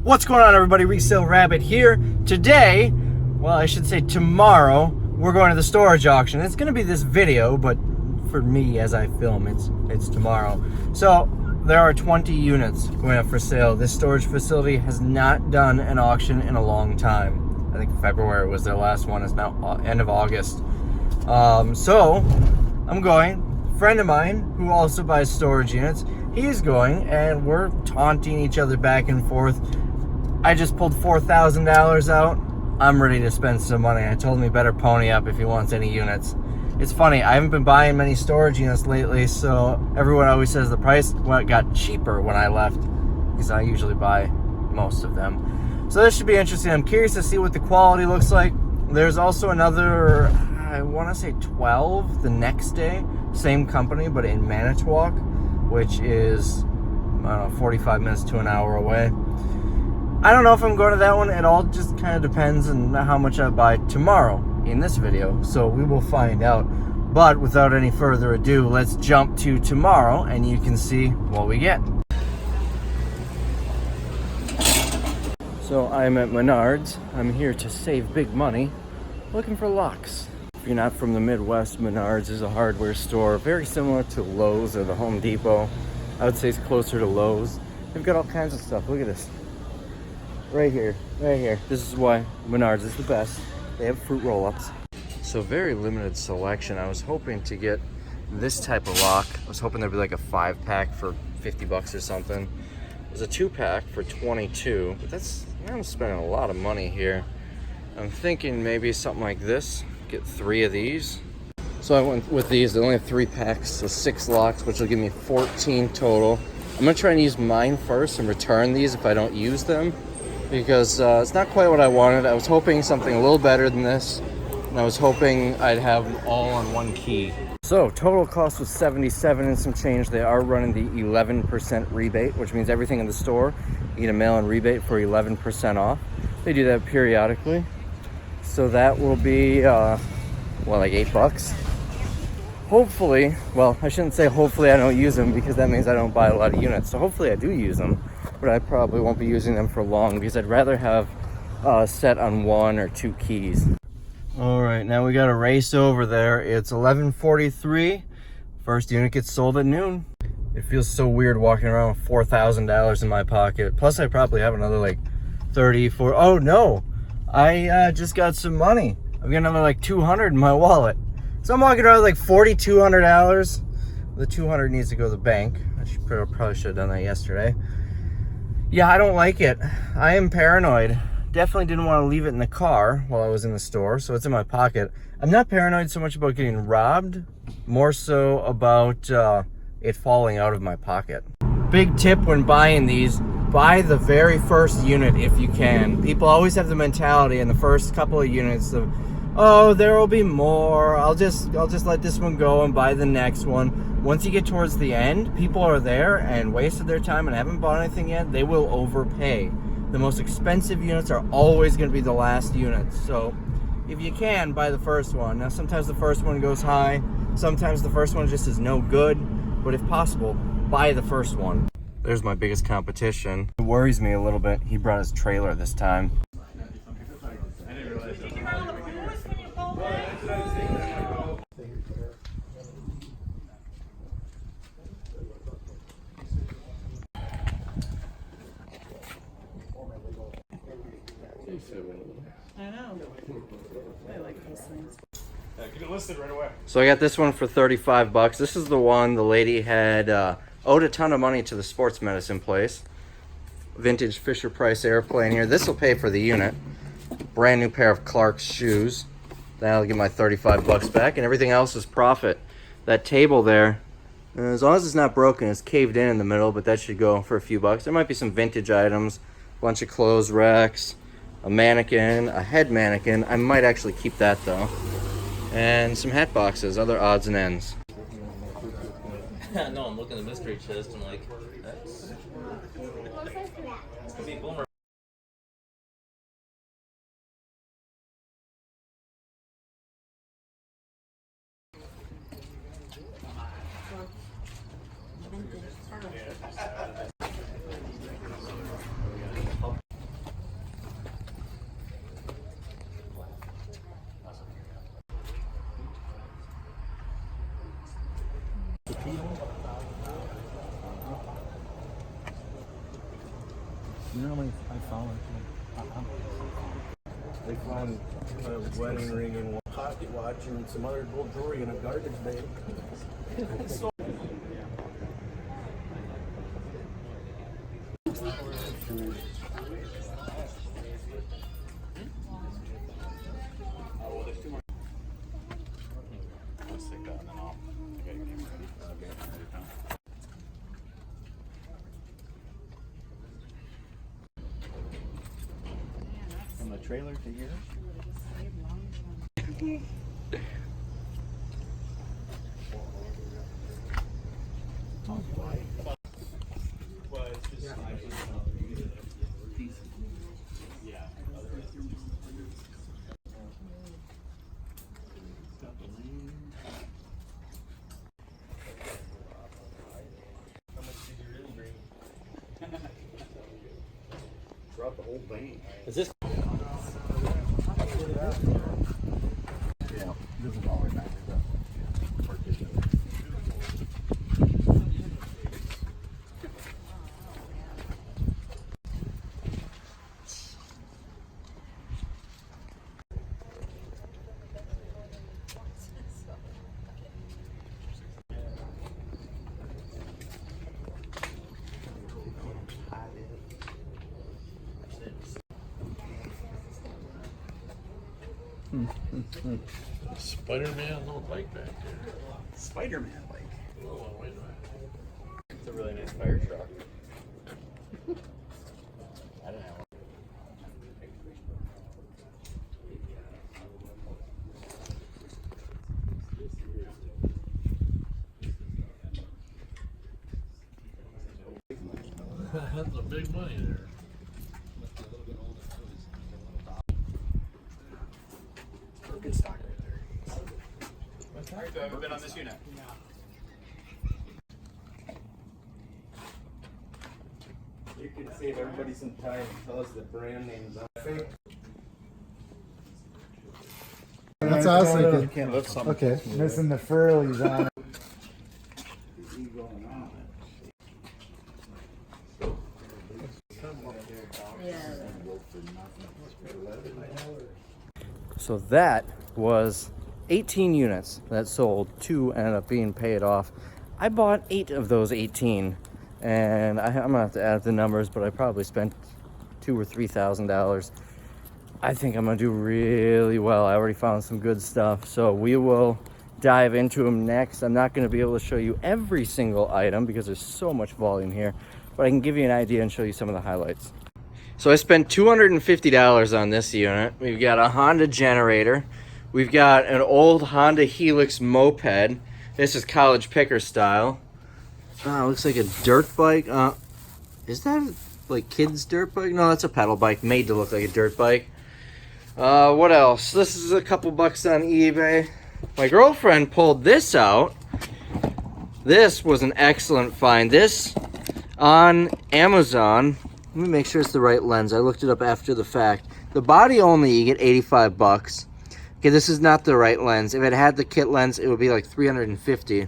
What's going on, everybody? Resale Rabbit here. Today, well, I should say tomorrow, we're going to the storage auction. It's going to be this video, but for me as I film, it's tomorrow. So there are 20 units going up for sale. This storage facility has not done an auction in a long time. I think February was their last one. It's now end of August. So I'm going. A friend of mine who also buys storage units, he's going, and we're taunting each other back and forth. I just pulled $4,000 out. I'm ready to spend some money. I told him he better pony up if he wants any units. It's funny, I haven't been buying many storage units lately, so everyone always says the price got cheaper when I left, because I usually buy most of them. So this should be interesting. I'm curious to see what the quality looks like. There's also another, I want to say 12 the next day, same company, but in Manitowoc, which is, I don't know, 45 minutes to an hour away. I don't know if I'm going to that one. It all just kind of depends on how much I buy tomorrow in this video. So we will find out. But without any further ado, let's jump to tomorrow and you can see what we get. So I'm at Menards. I'm here to save big money, looking for locks. If you're not from the Midwest, Menards is a hardware store very similar to Lowe's or the Home Depot. I would say it's closer to Lowe's. They've got all kinds of stuff. Look at this. Right here. This is why Menards is the best. They have fruit roll-ups. So very limited selection. I was hoping to get this type of lock. I was hoping there'd be like a 5-pack for 50 bucks or something. There's a 2-pack for 22, but I'm spending a lot of money here. I'm thinking maybe something like this. Get 3 of these. So I went with these. They only have 3 packs, so 6 locks, which will give me 14 total. I'm gonna try and use mine first and return these if I don't use them, because it's not quite what I wanted. I was hoping something a little better than this, and I was hoping I'd have them all on one key. So total cost was $77 and some change. They are running the 11% rebate, which means everything in the store, you get a mail-in rebate for 11% off. They do that periodically. So that will be, like $8. Hopefully, well, I shouldn't say hopefully I don't use them, because that means I don't buy a lot of units. So hopefully I do use them, but I probably won't be using them for long, because I'd rather have set on 1 or 2 keys. All right, now we got a race over there. It's 11:43. First unit gets sold at noon. It feels so weird walking around with $4,000 in my pocket. Plus I probably have another like 34. Oh no, I just got some money. I've got another like 200 in my wallet. So I'm walking around with like $4,200. The 200 needs to go to the bank. Probably should have done that yesterday. Yeah, I don't like it. I am paranoid. Definitely didn't want to leave it in the car while I was in the store, so it's in my pocket. I'm not paranoid so much about getting robbed, more so about it falling out of my pocket. Big tip when buying these, buy the very first unit if you can. People always have the mentality in the first couple of units of, oh, there will be more. I'll just let this one go and buy the next one. Once you get towards the end, people are there and wasted their time and haven't bought anything yet. They will overpay. The most expensive units are always going to be the last units. So if you can, buy the first one. Now sometimes the first one goes high. Sometimes the first one just is no good. But if possible, buy the first one. There's my biggest competition. It worries me a little bit. He brought his trailer this time. I know. I like those things. Yeah, get it listed right away. So I got this one for 35 bucks. This is the one the lady had owed a ton of money to the sports medicine place. Vintage Fisher-Price airplane here. This will pay for the unit. Brand new pair of Clark's shoes. That'll get my 35 bucks back, and everything else is profit. That table there, as long as it's not broken, it's caved in the middle, but that should go for a few bucks. There might be some vintage items, a bunch of clothes racks, a mannequin, a head mannequin. I might actually keep that though. And some hat boxes, other odds and ends. No, I'm looking at the mystery chest. I'm like, that's gonna be boomer. Normally I follow it. They found a wedding ring and one pocket watch and some other gold jewelry in a garbage bag. From the trailer to here. Throughout the whole vein. Is this? Yeah, this is all the way back to the partition. Spider-Man, little bike back there. Spider-Man bike. Oh, wait a minute. It's a really nice fire truck. I don't know. That's a big money there. Good stock right there. I've ever been on this unit. You could save everybody some time and tell us the brand names on fake. That's what I was thinking. Lift something. Okay, missing the furlies on it. So that was 18 units that sold. 2 ended up being paid off. I bought 8 of those 18, and I'm gonna have to add the numbers, but I probably spent $2,000 or $3,000. I think I'm gonna do really well. I already found some good stuff, so we will dive into them next. I'm not gonna be able to show you every single item because there's so much volume here, but I can give you an idea and show you some of the highlights. So I spent $250 on this unit. We've got a Honda generator. We've got an old Honda Helix moped. This is college picker style. Looks like a dirt bike. Is that like kids' dirt bike? No, that's a pedal bike made to look like a dirt bike. What else? This is a couple bucks on eBay. My girlfriend pulled this out. This was an excellent find. This on Amazon. Let me make sure it's the right lens. I looked it up after the fact. The body only, you get 85 bucks. Okay, this is not the right lens. If it had the kit lens, it would be like 350.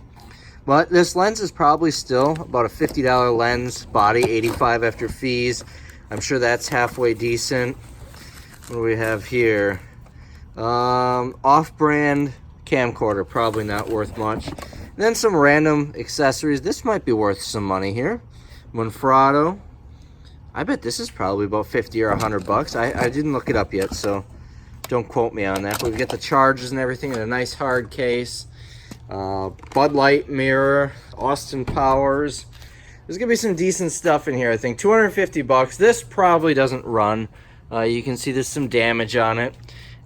But this lens is probably still about a $50 lens. Body, 85 after fees. I'm sure that's halfway decent. What do we have here? Off-brand camcorder, probably not worth much. And then some random accessories. This might be worth some money here. Monfrado. I bet this is probably about 50 or 100 bucks. I didn't look it up yet, so don't quote me on that. But we get the chargers and everything in a nice hard case. Bud Light mirror, Austin Powers. There's gonna be some decent stuff in here, I think. 250 bucks. This probably doesn't run. You can see there's some damage on it.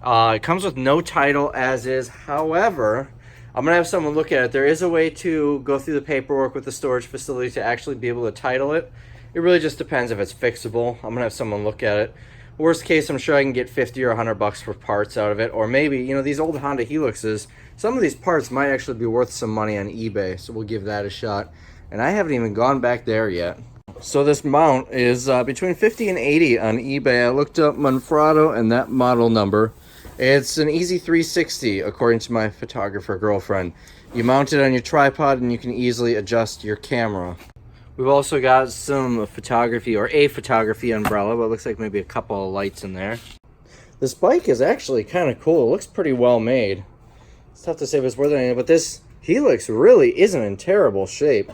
It comes with no title as is. However, I'm gonna have someone look at it. There is a way to go through the paperwork with the storage facility to actually be able to title it. It really just depends if it's fixable. I'm gonna have someone look at it. Worst case, I'm sure I can get 50 or 100 bucks for parts out of it. Or maybe, you know, these old Honda Helixes, some of these parts might actually be worth some money on eBay. So we'll give that a shot. And I haven't even gone back there yet. So this mount is between 50 and 80 on eBay. I looked up Monfrado and that model number. It's an Easy 360, according to my photographer girlfriend. You mount it on your tripod and you can easily adjust your camera. We've also got some photography, or a photography umbrella, but it looks like maybe a couple of lights in there. This bike is actually kind of cool. It looks pretty well made. It's tough to say if it's worth anything, but this Helix really isn't in terrible shape.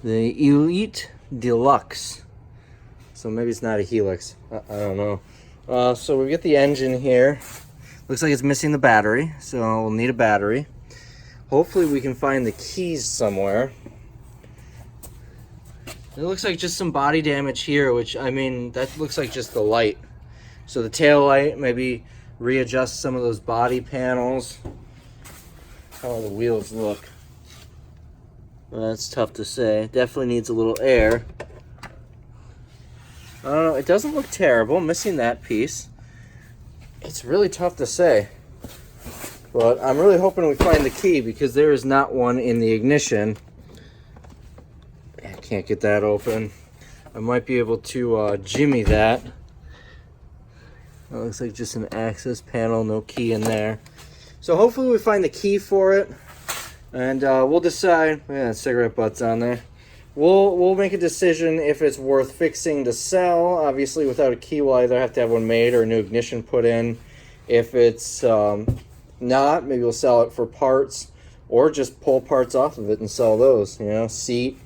The Elite Deluxe. So maybe it's not a Helix. I don't know. So we get the engine here. Looks like it's missing the battery, so we'll need a battery. Hopefully we can find the keys somewhere. It looks like just some body damage here, which, I mean, that looks like just the light. So the tail light, maybe readjust some of those body panels. How do the wheels look? Well, that's tough to say. Definitely needs a little air. I don't know, it doesn't look terrible, missing that piece. It's really tough to say. But I'm really hoping we find the key because there is not one in the ignition. I can't get that open. I might be able to jimmy that. That looks like just an access panel, no key in there. So hopefully we find the key for it. And we'll decide. Yeah, cigarette butts on there. We'll make a decision if it's worth fixing to sell. Obviously, without a key, we'll either have to have one made or a new ignition put in. If it's not, maybe we'll sell it for parts or just pull parts off of it and sell those. You know, seat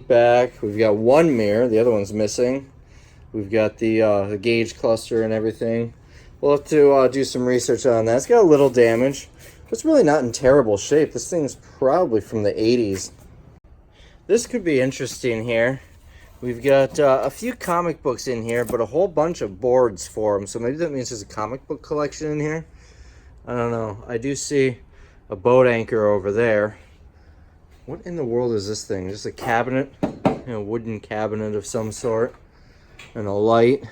back. We've got one mirror. The other one's missing. We've got the gauge cluster and everything. We'll have to do some research on that. It's got a little damage. It's really not in terrible shape. This thing's probably from the 80s. This could be interesting here. We've got a few comic books in here, but a whole bunch of boards for them. So maybe that means there's a comic book collection in here. I don't know. I do see a boat anchor over there. What in the world is this thing? Just a cabinet? Wooden cabinet of some sort. And a light.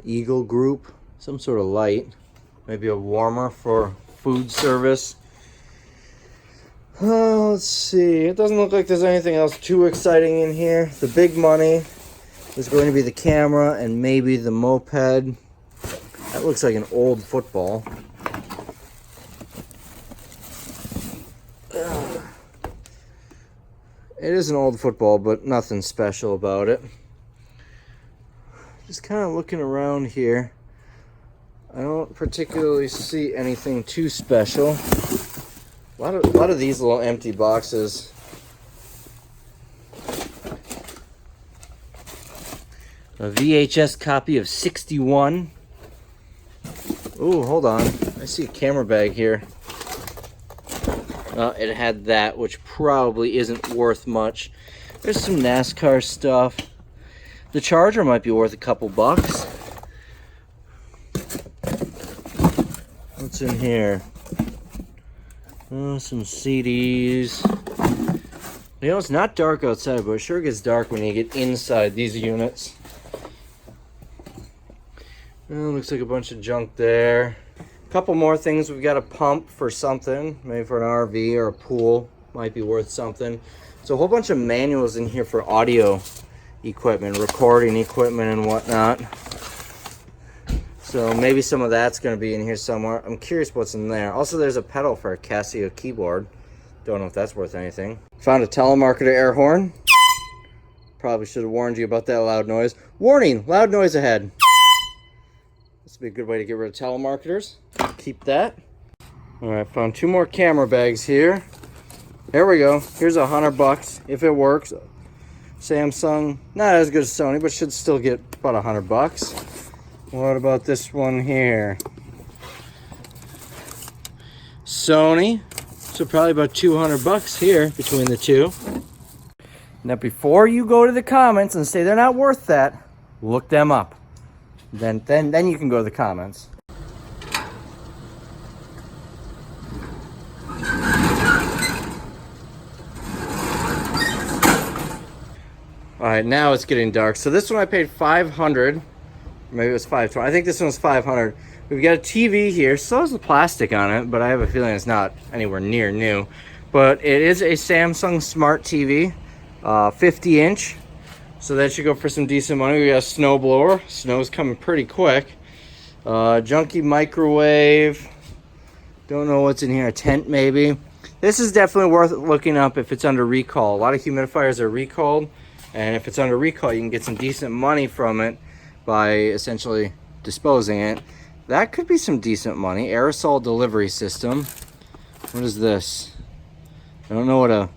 Eagle Group. Some sort of light. Maybe a warmer for food service. Oh, let's see. It doesn't look like there's anything else too exciting in here. The big money is going to be the camera and maybe the moped. That looks like an old football. It is an old football, but nothing special about it. Just kind of looking around here. I don't particularly see anything too special. A lot of these little empty boxes. A VHS copy of 61. Ooh, hold on. I see a camera bag here. It had that, which probably isn't worth much. There's some NASCAR stuff. The charger might be worth a couple bucks. What's in here? Oh, some CDs. You know, it's not dark outside, but it sure gets dark when you get inside these units. Oh, looks like a bunch of junk there. A couple more things. We've got a pump for something, maybe for an RV or a pool. Might be worth something. So a whole bunch of manuals in here for audio equipment, recording equipment and whatnot. So maybe some of that's going to be in here somewhere. I'm curious what's in there. Also, there's a pedal for a Casio keyboard. Don't know if that's worth anything. Found a telemarketer air horn. Probably should have warned you about that loud noise. Warning, loud noise ahead. This would be a good way to get rid of telemarketers. Keep that. All right, found two more camera bags here. There we go. Here's $100 if it works. Samsung, not as good as Sony, but should still get about $100. What about this one here? Sony, so probably about $200 here between the two. Now, before you go to the comments and say they're not worth that, look them up. Then you can go to the comments. All right, now it's getting dark. So this one I paid $500. Maybe it was $520. I think this one's $500. We've got a TV here. Still has the plastic on it, but I have a feeling it's not anywhere near new. But it is a Samsung Smart TV, 50-inch. So that should go for some decent money. We got a snow blower. Snow's coming pretty quick. Junky microwave. Don't know what's in here. A tent maybe. This is definitely worth looking up if it's under recall. A lot of humidifiers are recalled, and if it's under recall, you can get some decent money from it by essentially disposing it. That could be some decent money. Aerosol delivery system. What is this? I don't know what a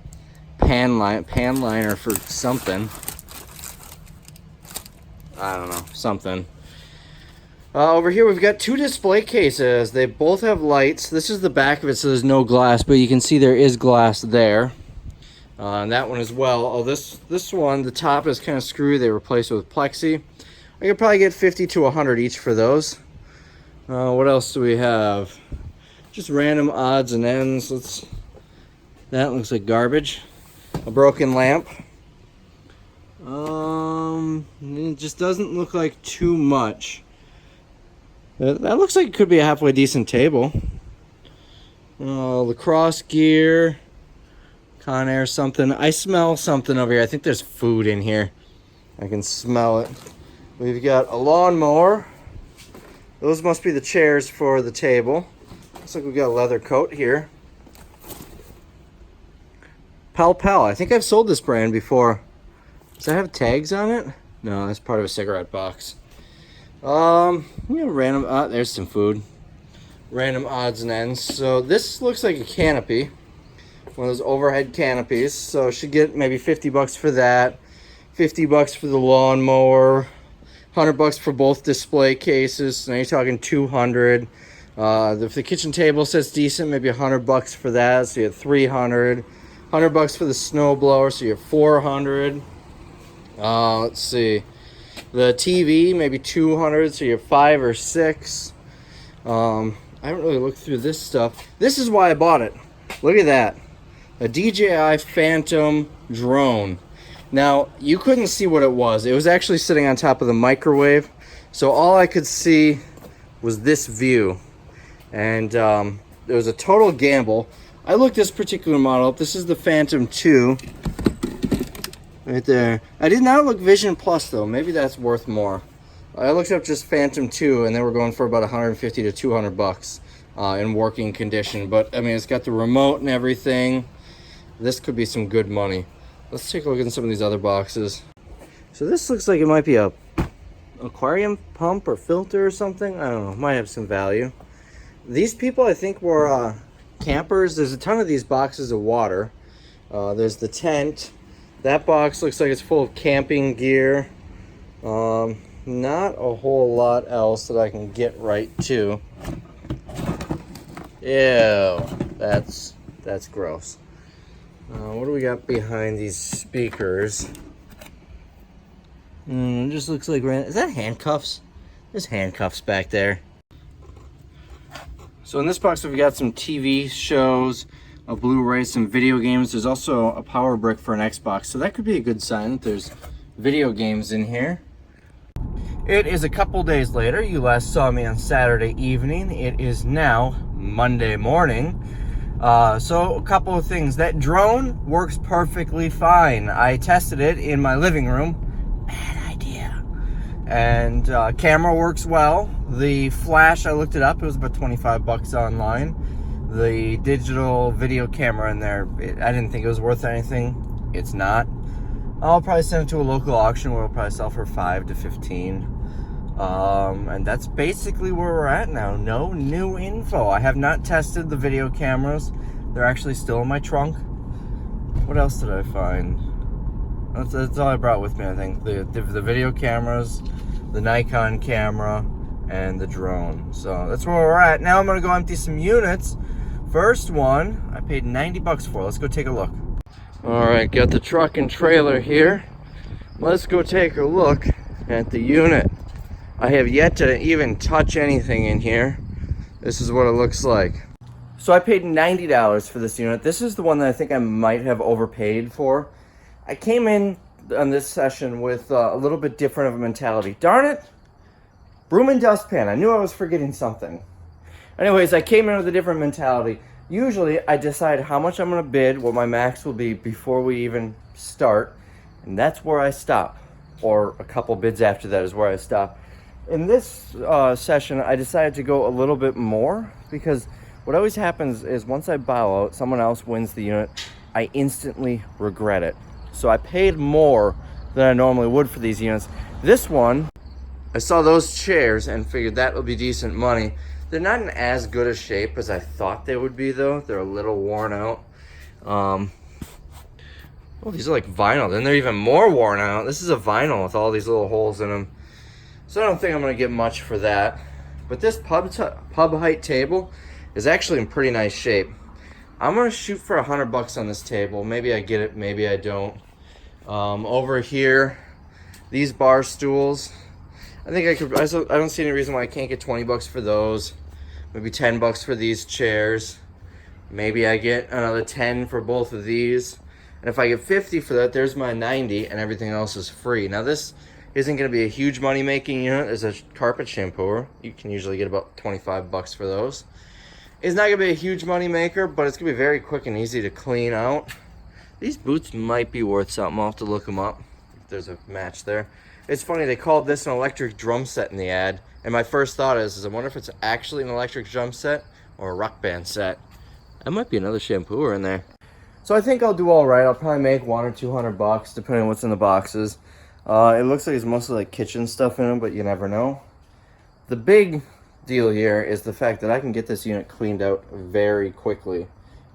pan liner for something. I don't know, something. Over here we've got 2 display cases. They both have lights. This is the back of it, so there's no glass, but you can see there is glass there. And that one as well. Oh, this one, the top is kind of screwy. They replaced it with plexi. I could probably get 50 to 100 each for those. What else do we have? Just random odds and ends. That looks like garbage. A broken lamp. It just doesn't look like too much. That looks like it could be a halfway decent table. Lacrosse gear. Conair something. I smell something over here. I think there's food in here. I can smell it. We've got a lawnmower. Those must be the chairs for the table. Looks like we've got a leather coat here. Pal Pal. I think I've sold this brand before. Does that have tags on it? No, that's part of a cigarette box. Random. There's some food. Random odds and ends. So this looks like a canopy, one of those overhead canopies. So should get maybe 50 bucks for that. 50 bucks for the lawnmower. 100 bucks for both display cases. So now you're talking 200. If the kitchen table sits decent, maybe 100 bucks for that. So you have 300. 100 bucks for the snow blower. So you have 400. Let's see. The TV, maybe 200, so you have 5 or 6. I haven't really looked through this stuff. This is why I bought it. Look at that. A DJI Phantom drone. Now, you couldn't see what it was. It was actually sitting on top of the microwave. So all I could see was this view. And it was a total gamble. I looked this particular model up. This is the Phantom 2. Right there. I did not look Vision Plus though. Maybe that's worth more. I looked up just Phantom 2 and they were going for about 150 to 200 bucks in working condition. But I mean, it's got the remote and everything. This could be some good money. Let's take a look at some of these other boxes. So this looks like it might be a aquarium pump or filter or something. I don't know. Might have some value. These people I think were campers. There's a ton of these boxes of water. There's the tent. That box looks like it's full of camping gear. Not a whole lot else that I can get right to. Ew, that's gross. What do we got behind these speakers? It just looks like, is that handcuffs? There's handcuffs back there. So in this box we've got some TV shows, a Blu-ray, some video games. There's also a power brick for an Xbox, so that could be a good sign that there's video games in here. It is a couple days later. You last saw me on Saturday evening. It is now Monday morning. So a couple of things. That drone works perfectly fine. I tested it in my living room. Bad idea. And camera works well. The flash, I looked it up. It was about 25 bucks online. The digital video camera in there, I didn't think it was worth anything. It's not. I'll probably send it to a local auction where it'll probably sell for 5 to 15. And that's basically where we're at now. No new info. I have not tested the video cameras. They're actually still in my trunk. What else did I find? That's all I brought with me, I think. The video cameras, the Nikon camera, and the drone. So that's where we're at. Now I'm gonna go empty some units. First one, I paid 90 bucks for. Let's go take a look. All right, got the truck and trailer here. Let's go take a look at the unit. I have yet to even touch anything in here. This is what it looks like. So I paid $90 for this unit. This is the one that I think I might have overpaid for. I came in on this session with a little bit different of a mentality. Darn it, broom and dustpan. I knew I was forgetting something. Anyways, I came in with a different mentality. Usually, I decide how much I'm going to bid, what my max will be before we even start, and that's where I stop. Or a couple bids after that is where I stop. In this session, I decided to go a little bit more because What always happens is once I bow out, someone else wins the unit, I instantly regret it. So I paid more than I normally would for these units. This one, I saw those chairs and figured that would be decent money. They're not in as good a shape as I thought they would be though. They're a little worn out. Oh, these are like vinyl. Then they're even more worn out. This is a vinyl with all these little holes in them. So I don't think I'm gonna get much for that. But this pub height table is actually in pretty nice shape. I'm gonna shoot for $100 on this table. Maybe I get it, maybe I don't. Over here, these bar stools, I think I could. I don't see any reason why I can't get $20 for those. Maybe $10 for these chairs. Maybe I get another 10 for both of these. And if I get 50 for that, there's my 90, and everything else is free. Now this isn't going to be a huge money making unit. There's a carpet shampooer. You can usually get about $25 for those. It's not going to be a huge money maker, but it's going to be very quick and easy to clean out. These boots might be worth something. I'll have to look them up. There's a match there. It's funny, they called this an electric drum set in the ad, and my first thought is I wonder if it's actually an electric drum set or a rock band set. That might be another shampooer in there. So I think I'll do all right. I'll probably make $100 or $200 depending on what's in the boxes. It looks like it's mostly like kitchen stuff in them, but you never know. The big deal here is the fact that I can get this unit cleaned out very quickly.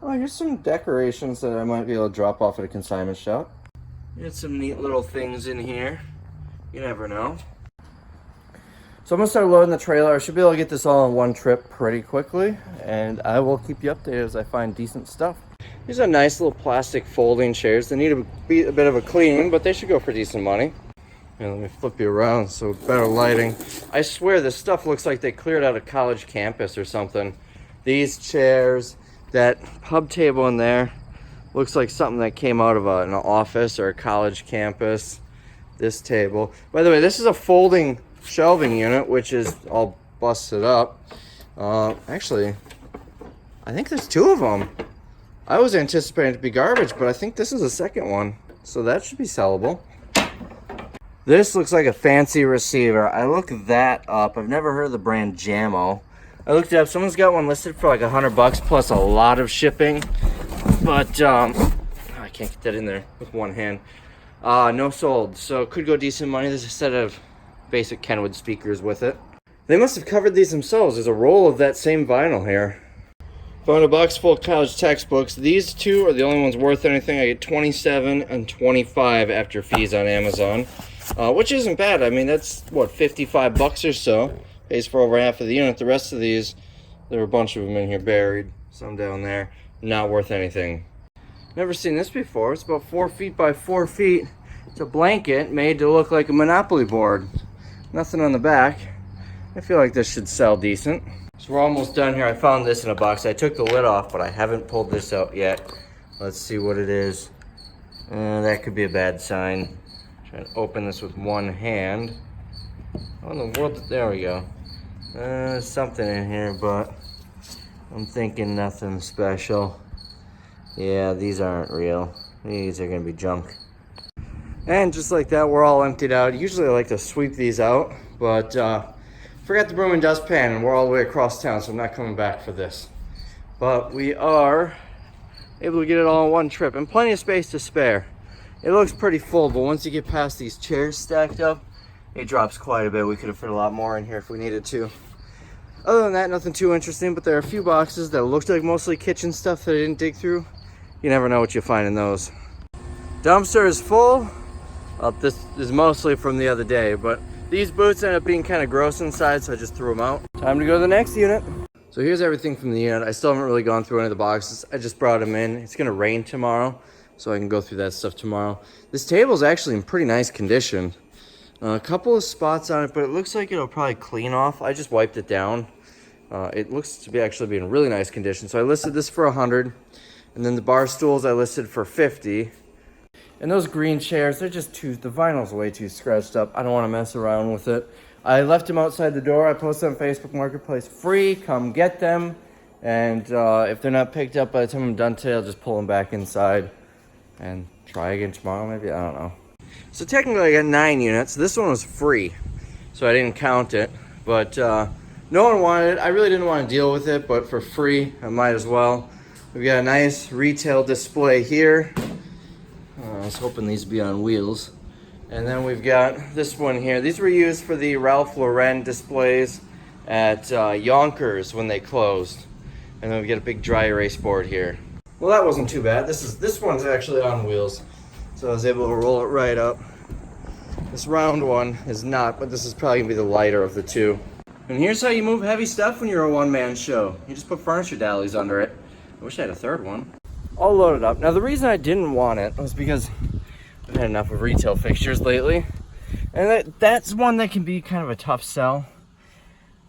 Oh, here's some decorations that I might be able to drop off at a consignment shop. Got some neat little things in here. You never know. So I'm gonna start loading the trailer. I should be able to get this all in one trip pretty quickly, and I will keep you updated as I find decent stuff. These are nice little plastic folding chairs. They need a bit of a cleaning, but they should go for decent money. And let me flip you around so better lighting. I swear this stuff looks like they cleared out a college campus or something. These chairs, that pub table in there, looks like something that came out of an office or a college campus. This table. By the way, this is a folding shelving unit, which is all busted up. Actually, I think there's two of them. I was anticipating it to be garbage, but I think this is the second one. So that should be sellable. This looks like a fancy receiver. I looked that up. I've never heard of the brand Jammo. I looked it up. Someone's got one listed for like $100 plus a lot of shipping. But I can't get that in there with one hand. No sold, so it could go decent money. There's a set of basic Kenwood speakers with it. They must have covered these themselves. There's a roll of that same vinyl here. Found a box full of college textbooks. These two are the only ones worth anything. I get 27 and 25 after fees on Amazon, which isn't bad. I mean, that's what, $55 or so. Pays for over half of the unit. The rest of these, there are a bunch of them in here buried. Some down there, not worth anything. Never seen this before. It's about 4 feet by 4 feet. It's a blanket made to look like a Monopoly board. Nothing on the back. I feel like this should sell decent. So we're almost done here. I found this in a box. I took the lid off, but I haven't pulled this out yet. Let's see what it is. That could be a bad sign. Try to open this with one hand. How in the world? There we go. There's something in here, but I'm thinking nothing special. Yeah, these aren't real. These are gonna be junk. And just like that, we're all emptied out. Usually I like to sweep these out, but forgot the broom and dustpan, and we're all the way across town, so I'm not coming back for this. But we are able to get it all in one trip, and plenty of space to spare. It looks pretty full, but once you get past these chairs stacked up, it drops quite a bit. We could have fit a lot more in here if we needed to. Other than that, nothing too interesting, but there are a few boxes that looked like mostly kitchen stuff that I didn't dig through. You never know what you'll find in those. Dumpster is full. This is mostly from the other day, but these boots ended up being kind of gross inside, so I just threw them out. Time to go to the next unit. So here's everything from the unit. I still haven't really gone through any of the boxes. I just brought them in. It's gonna rain tomorrow, so I can go through that stuff tomorrow. This table is actually in pretty nice condition. A couple of spots on it, but it looks like it'll probably clean off. I just wiped it down. It looks to be actually be in really nice condition. So I listed this for 100, and then the bar stools I listed for 50. And those green chairs, they're just the vinyl's way too scratched up. I don't want to mess around with it. I left them outside the door. I posted on Facebook Marketplace free. Come get them. And if they're not picked up by the time I'm done today, I'll just pull them back inside and try again tomorrow maybe. I don't know. So technically I got 9 units. This one was free, so I didn't count it. But No one wanted it. I really didn't want to deal with it, but for free, I might as well. We've got a nice retail display here. I was hoping these would be on wheels. And then we've got this one here. These were used for the Ralph Lauren displays at Yonkers when they closed. And then we get a big dry erase board here. Well, that wasn't too bad. This one's actually on wheels, so I was able to roll it right up. This round one is not, but this is probably gonna be the lighter of the two. And here's how you move heavy stuff when you're a one-man show. You just put furniture dollies under it. I wish I had a third one. All loaded up. Now the reason I didn't want it was because I've had enough of retail fixtures lately. And that's one that can be kind of a tough sell.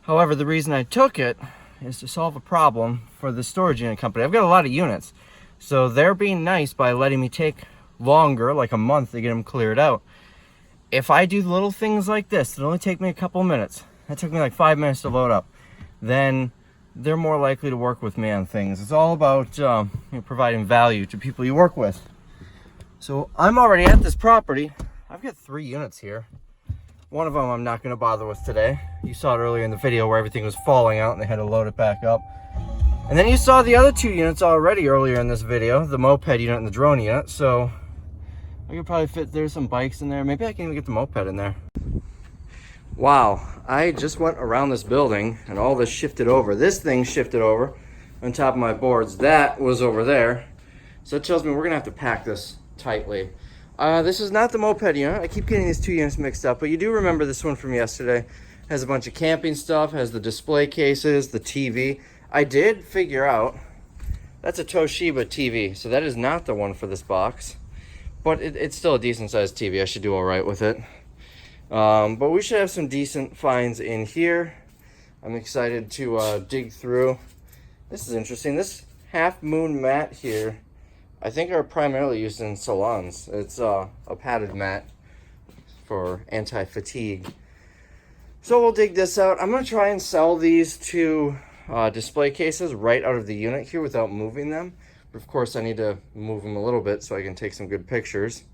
However, the reason I took it is to solve a problem for the storage unit company. I've got a lot of units. So they're being nice by letting me take longer, like a month, to get them cleared out. If I do little things like this, that only take me a couple minutes. That took me like 5 minutes to load up. Then they're more likely to work with me on things. It's all about providing value to people you work with. So I'm already at this property. I've got 3 units here. One of them I'm not going to bother with today. You saw it earlier in the video where everything was falling out and they had to load it back up. And then you saw the other 2 units already earlier in this video, the moped unit and the drone unit. So I could probably fit, there's some bikes in there. Maybe I can even get the moped in there. Wow, I just went around this building and all this shifted over. This thing shifted over on top of my boards. That was over there. So it tells me we're gonna have to pack this tightly. This is not the moped unit. I keep getting these 2 units mixed up, but you do remember this one from yesterday. Has a bunch of camping stuff, has the display cases, the TV. I did figure out that's a Toshiba TV, so that is not the one for this box. But it's still a decent sized TV. I should do all right with it. But we should have some decent finds in here. I'm excited to dig through. This is interesting. This half moon mat here, I think are primarily used in salons. It's a padded mat for anti-fatigue. So we'll dig this out. I'm going to try and sell these 2 display cases right out of the unit here without moving them. But of course I need to move them a little bit so I can take some good pictures.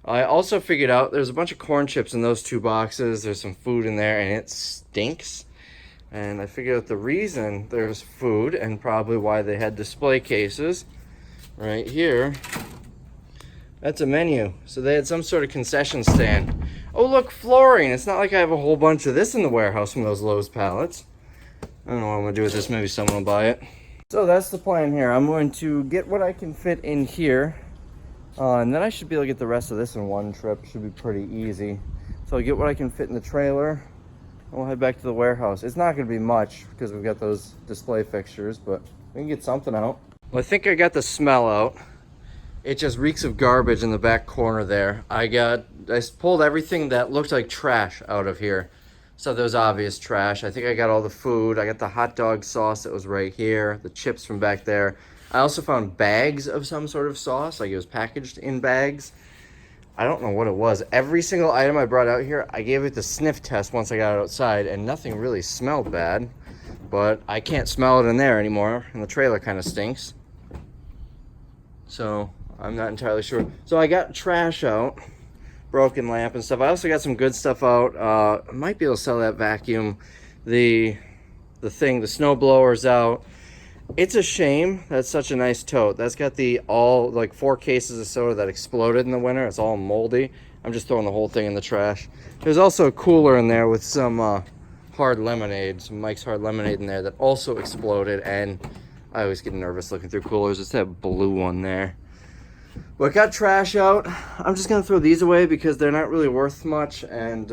I also figured out there's a bunch of corn chips in those 2 boxes. There's some food in there and it stinks. And I figured out the reason there's food and probably why they had display cases right here. That's a menu. So they had some sort of concession stand. Oh, look, flooring. It's not like I have a whole bunch of this in the warehouse from those Lowe's pallets. I don't know what I'm going to do with this. Maybe someone will buy it. So that's the plan here. I'm going to get what I can fit in here. And then I should be able to get the rest of this in one trip. Should be pretty easy. So I'll get what I can fit in the trailer. And we'll head back to the warehouse. It's not going to be much because we've got those display fixtures, but we can get something out. Well, I think I got the smell out. It just reeks of garbage in the back corner there. I pulled everything that looked like trash out of here. So there was obvious trash. I think I got all the food. I got the hot dog sauce that was right here. The chips from back there. I also found bags of some sort of sauce, like it was packaged in bags. I don't know what it was. Every single item I brought out here, I gave it the sniff test once I got it outside, and nothing really smelled bad. But I can't smell it in there anymore, and the trailer kind of stinks. So I'm not entirely sure. So I got trash out, broken lamp and stuff. I also got some good stuff out. I might be able to sell that vacuum. The snow blower's out. It's a shame. That's such a nice tote. That's got like 4 cases of soda that exploded in the winter. It's all moldy. I'm just throwing the whole thing in the trash. There's also a cooler in there with some hard lemonade, some Mike's Hard Lemonade in there that also exploded, and I always get nervous looking through coolers. It's that blue one there. But I got trash out. I'm just gonna throw these away because they're not really worth much, and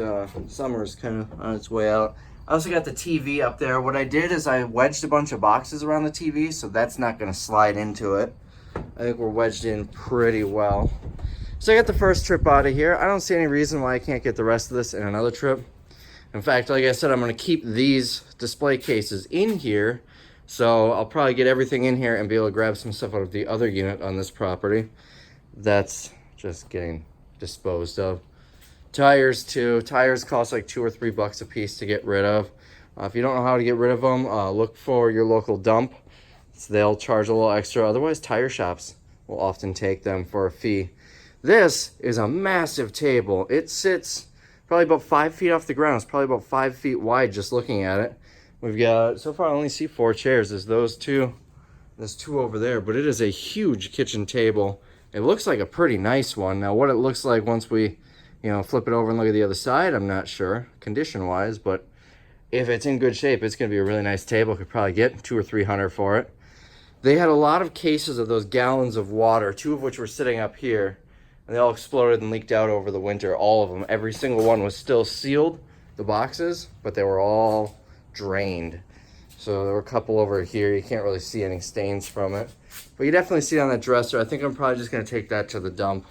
summer's kind of on its way out. I also got the TV up there. What I did is I wedged a bunch of boxes around the TV, so that's not gonna slide into it. I think we're wedged in pretty well. So I got the first trip out of here. I don't see any reason why I can't get the rest of this in another trip. In fact, like I said, I'm gonna keep these display cases in here. So I'll probably get everything in here and be able to grab some stuff out of the other unit on this property. That's just getting disposed of. Tires too. Tires cost like $2 or $3 a piece to get rid of. If you don't know how to get rid of them, look for your local dump. So they'll charge a little extra. Otherwise, tire shops will often take them for a fee. This is a massive table. It sits probably about 5 feet off the ground. It's probably about 5 feet wide just looking at it. We've got, so far I only see 4 chairs. There's those 2. There's 2 over there, but it is a huge kitchen table. It looks like a pretty nice one. Now what it looks like once we, flip it over and look at the other side, I'm not sure, condition-wise, but if it's in good shape, it's gonna be a really nice table. Could probably get $200 or $300 for it. They had a lot of cases of those gallons of water, 2 of which were sitting up here, and they all exploded and leaked out over the winter, all of them. Every single one was still sealed, the boxes, but they were all drained. So there were a couple over here. You can't really see any stains from it. But you definitely see it on that dresser. I think I'm probably just going to take that to the dump.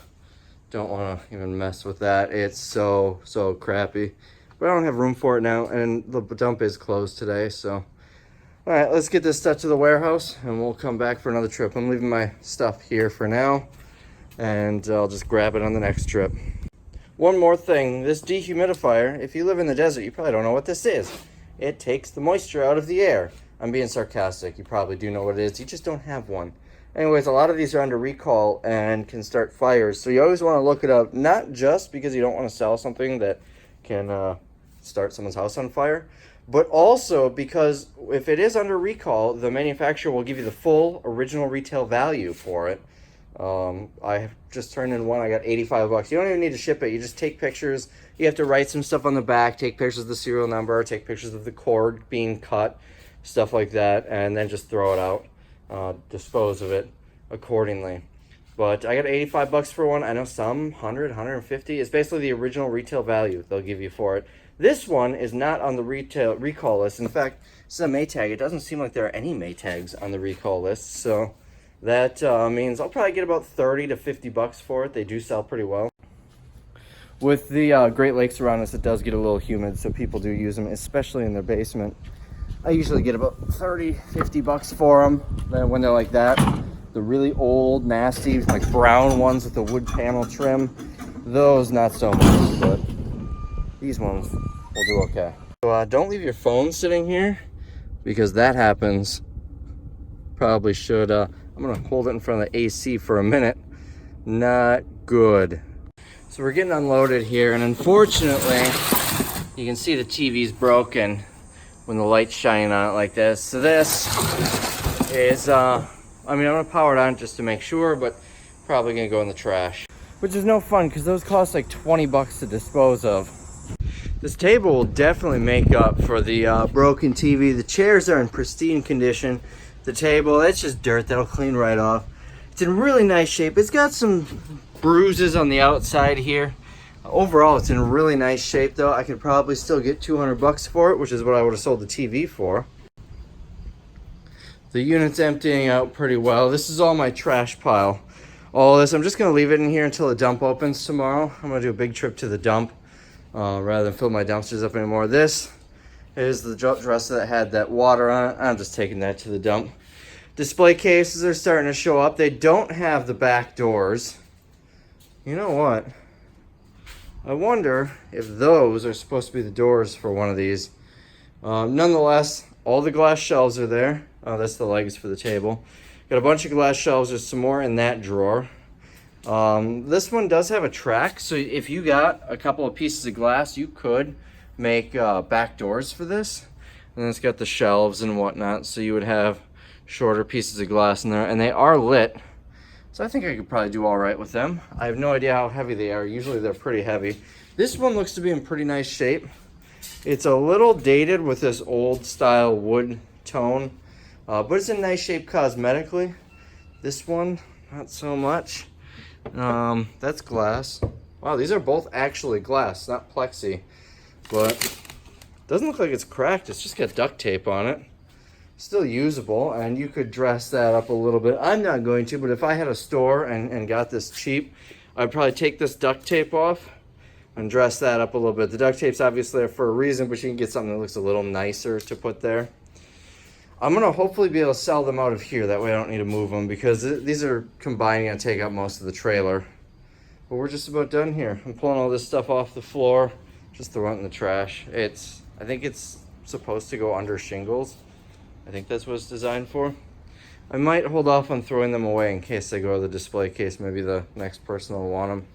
Don't want to even mess with that. It's so crappy. But I don't have room for it now, and the dump is closed today, so. All right, let's get this stuff to the warehouse, and we'll come back for another trip. I'm leaving my stuff here for now, and I'll just grab it on the next trip. One more thing, this dehumidifier, if you live in the desert, you probably don't know what this is. It takes the moisture out of the air. I'm being sarcastic. You probably do know what it is. You just don't have one. Anyways, a lot of these are under recall and can start fires. So you always want to look it up, not just because you don't want to sell something that can start someone's house on fire, but also because if it is under recall, the manufacturer will give you the full original retail value for it. I have just turned in one. I got $85. You don't even need to ship it. You just take pictures. You have to write some stuff on the back, take pictures of the serial number, take pictures of the cord being cut, stuff like that, and then just throw it out, dispose of it accordingly. But I got $85 for one. I know some 100, 150. It's basically the original retail value they'll give you for it. This one is not on the retail recall list. In fact, it's a Maytag. It doesn't seem like there are any Maytags on the recall list, so that means I'll probably get about 30 to $50 for it. They do sell pretty well. With the Great Lakes around us, it does get a little humid, so people do use them, especially in their basement. I usually get about 30, $50 for them when they're like that. The really old, nasty, like brown ones with the wood panel trim, those not so much, but these ones will do okay. So don't leave your phone sitting here, because that happens. Probably should, I'm gonna hold it in front of the AC for a minute. Not good. So we're getting unloaded here, and unfortunately, you can see the TV's broken when the light's shining on it like this. So this is, I'm gonna power it on just to make sure, but probably gonna go in the trash. Which is no fun, because those cost like $20 to dispose of. This table will definitely make up for the broken TV. The chairs are in pristine condition. The table, it's just dirt that'll clean right off. It's in really nice shape. It's got some bruises on the outside here. Overall, it's in really nice shape though. I could probably still get $200 for it, which is what I would have sold the TV for. The unit's emptying out pretty well. This is all my trash pile. All this, I'm just gonna leave it in here until the dump opens tomorrow. I'm gonna do a big trip to the dump rather than fill my dumpsters up anymore. This is the dresser that had that water on it. I'm just taking that to the dump. Display cases are starting to show up. They don't have the back doors. You know what? I wonder if those are supposed to be the doors for one of these. Nonetheless, all the glass shelves are there. Oh, that's the legs for the table. Got a bunch of glass shelves. There's some more in that drawer. This one does have a track, so if you got a couple of pieces of glass, you could make back doors for this. And it's got the shelves and whatnot, so you would have shorter pieces of glass in there, and they are lit. So I think I could probably do all right with them. I have no idea how heavy they are. Usually they're pretty heavy. This one looks to be in pretty nice shape. It's a little dated with this old style wood tone, but it's in nice shape cosmetically. This one, not so much. That's glass. Wow, these are both actually glass, not plexi, but doesn't look like it's cracked. It's just got duct tape on it. Still usable, and you could dress that up a little bit. I'm not going to, but if I had a store and got this cheap, I'd probably take this duct tape off and dress that up a little bit. The duct tape's obviously there for a reason, but you can get something that looks a little nicer to put there. I'm gonna hopefully be able to sell them out of here. That way I don't need to move them, because these are combining and take up most of the trailer. But we're just about done here. I'm pulling all this stuff off the floor, just throw it in the trash. I think it's supposed to go under shingles. I think that's what it's designed for. I might hold off on throwing them away in case they go to the display case. Maybe the next person will want them.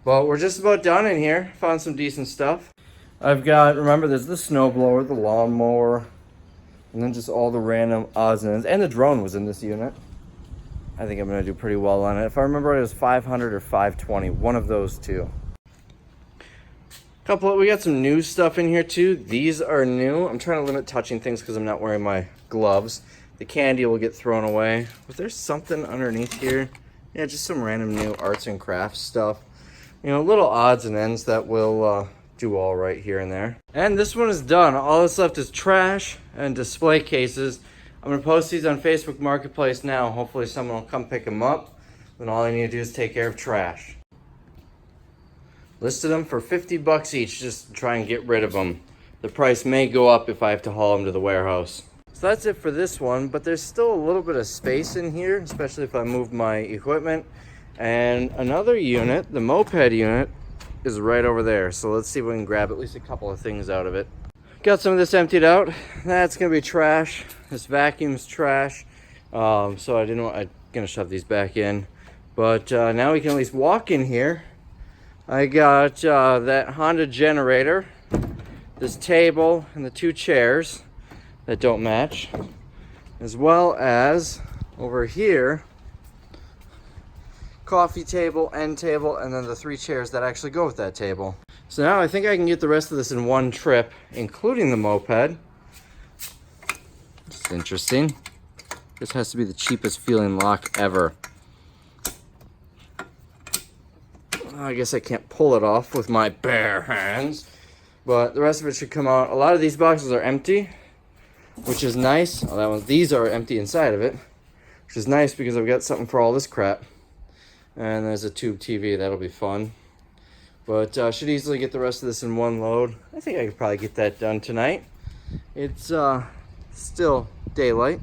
But we're just about done in here. Found some decent stuff. I've got, remember, there's the snowblower, the lawnmower, And then just all the random odds and ends. And the drone was in this unit. I think I'm gonna do pretty well on it. If I remember right, it was 500 or 520, one of those two. We got some new stuff in here too. These are new. I'm trying to limit touching things because I'm not wearing my gloves. The candy will get thrown away. But there's something underneath here. Yeah, just some random new arts and crafts stuff. You know, little odds and ends that will do all right here and there. And this one is done. All that's left is trash and display cases. I'm gonna post these on Facebook Marketplace now. Hopefully someone will come pick them up. Then all I need to do is take care of trash. Listed them for 50 bucks each just to try and get rid of them. The price may go up if I have to haul them to the warehouse. So that's it for this one, but there's still a little bit of space in here, especially if I move my equipment. And another unit, the moped unit, is right over there. So let's see if we can grab at least a couple of things out of it. Got some of this emptied out. That's gonna be trash. This vacuum's trash. So I'm gonna shove these back in. But now we can at least walk in here. I got that Honda generator, this table, and the 2 chairs that don't match, as well as over here, coffee table, end table, and then the 3 chairs that actually go with that table. So now I think I can get the rest of this in one trip, including the moped. It's interesting. This has to be the cheapest feeling lock ever. I guess I can't pull it off with my bare hands, but the rest of it should come out. A lot of these boxes are empty, which is nice. Oh, these are empty inside of it, which is nice because I've got something for all this crap. And there's a tube TV, that'll be fun. But should easily get the rest of this in one load. I think I could probably get that done tonight. It's still daylight.